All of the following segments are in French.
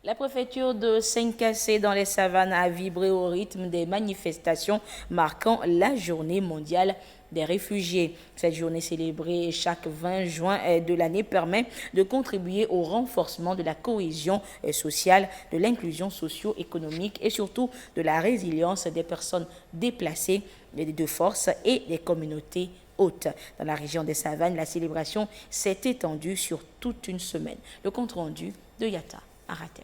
La préfecture de Saint-Cassé dans les Savanes a vibré au rythme des manifestations marquant la journée mondiale des réfugiés. Cette journée célébrée chaque 20 juin de l'année permet de contribuer au renforcement de la cohésion sociale, de l'inclusion socio-économique et surtout de la résilience des personnes déplacées de force et des communautés hautes. Dans la région des Savanes, la célébration s'est étendue sur toute une semaine. Le compte rendu de Yata Aratem.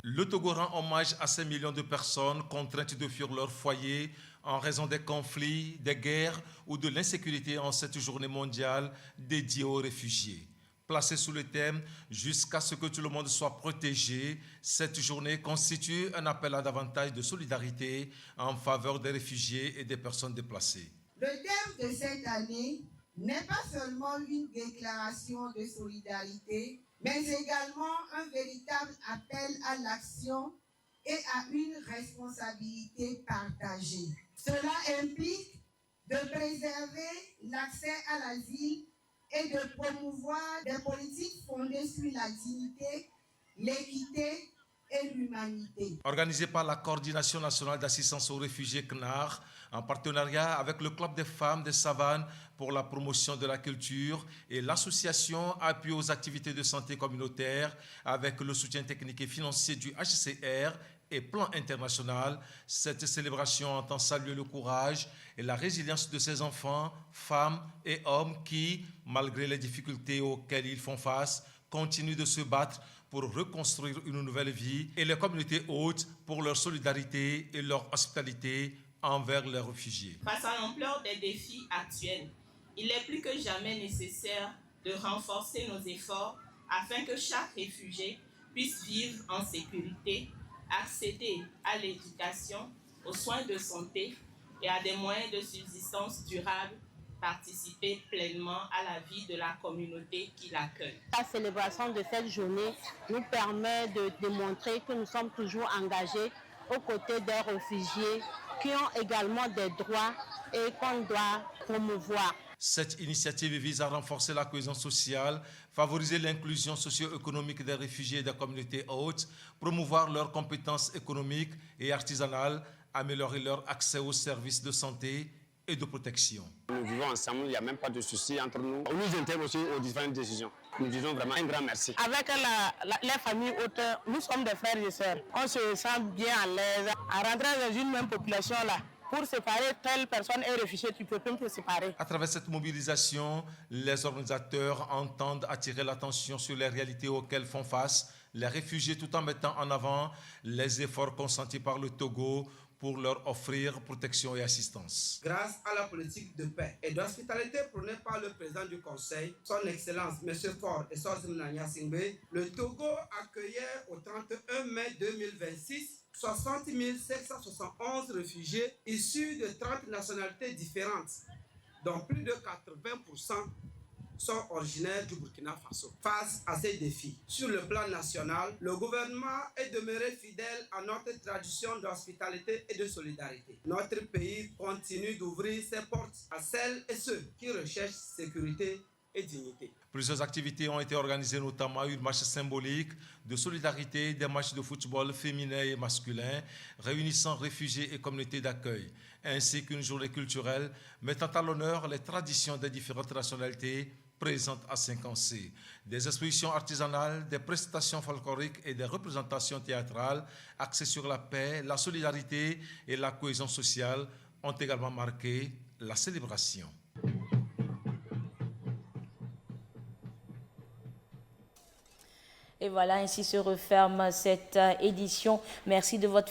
Le Togo rend hommage à ces millions de personnes contraintes de fuir leur foyer en raison des conflits, des guerres ou de l'insécurité en cette journée mondiale dédiée aux réfugiés. Placée sous le thème « Jusqu'à ce que tout le monde soit protégé », cette journée constitue un appel à davantage de solidarité en faveur des réfugiés et des personnes déplacées. Le thème de cette année n'est pas seulement une déclaration de solidarité, mais également un véritable appel à l'action et à une responsabilité partagée. Cela implique de préserver l'accès à l'asile et de promouvoir des politiques fondées sur la dignité, l'équité et l'humanité. Organisé par la Coordination nationale d'assistance aux réfugiés CNAR, en partenariat avec le Club des femmes des Savanes pour la promotion de la culture et l'association Appui aux activités de santé communautaire avec le soutien technique et financier du HCR et Plan international, cette célébration entend saluer le courage et la résilience de ces enfants, femmes et hommes qui, malgré les difficultés auxquelles ils font face, continuent de se battre pour reconstruire une nouvelle vie et les communautés hôtes pour leur solidarité et leur hospitalité envers les réfugiés. Face à l'ampleur des défis actuels, il est plus que jamais nécessaire de renforcer nos efforts afin que chaque réfugié puisse vivre en sécurité, accéder à l'éducation, aux soins de santé et à des moyens de subsistance durables, participer pleinement à la vie de la communauté qui l'accueille. La célébration de cette journée nous permet de démontrer que nous sommes toujours engagés aux côtés des réfugiés qui ont également des droits et qu'on doit promouvoir. Cette initiative vise à renforcer la cohésion sociale, favoriser l'inclusion socio-économique des réfugiés et des communautés hôtes, promouvoir leurs compétences économiques et artisanales, améliorer leur accès aux services de santé et de protection. Nous vivons ensemble, il n'y a même pas de souci entre nous. On nous intègre aussi aux différentes décisions. Nous disons vraiment un grand merci. Avec les familles hautes, nous sommes des frères et sœurs. On se sent bien à l'aise. À rentrer dans une même population là, pour séparer telle personne et réfugié, tu peux même te séparer. À travers cette mobilisation, les organisateurs entendent attirer l'attention sur les réalités auxquelles font face les réfugiés tout en mettant en avant les efforts consentis par le Togo pour leur offrir protection et assistance. Grâce à la politique de paix et d'hospitalité prônée par le président du Conseil, son Excellence M. Faure et Sorsimna Nyasingbe, le Togo accueillait au 31 mai 2026 60 771 réfugiés issus de 30 nationalités différentes, dont plus de 80% sont originaires du Burkina Faso. Face à ces défis, sur le plan national, le gouvernement est demeuré fidèle à notre tradition d'hospitalité et de solidarité. Notre pays continue d'ouvrir ses portes à celles et ceux qui recherchent sécurité et dignité. Plusieurs activités ont été organisées, notamment une marche symbolique de solidarité, des matchs de football féminin et masculin, réunissant réfugiés et communautés d'accueil, ainsi qu'une journée culturelle mettant à l'honneur les traditions des différentes nationalités présentes à Saint-Cassé. Des expositions artisanales, des prestations folkloriques et des représentations théâtrales axées sur la paix, la solidarité et la cohésion sociale ont également marqué la célébration. Et voilà, ainsi se referme cette édition. Merci de votre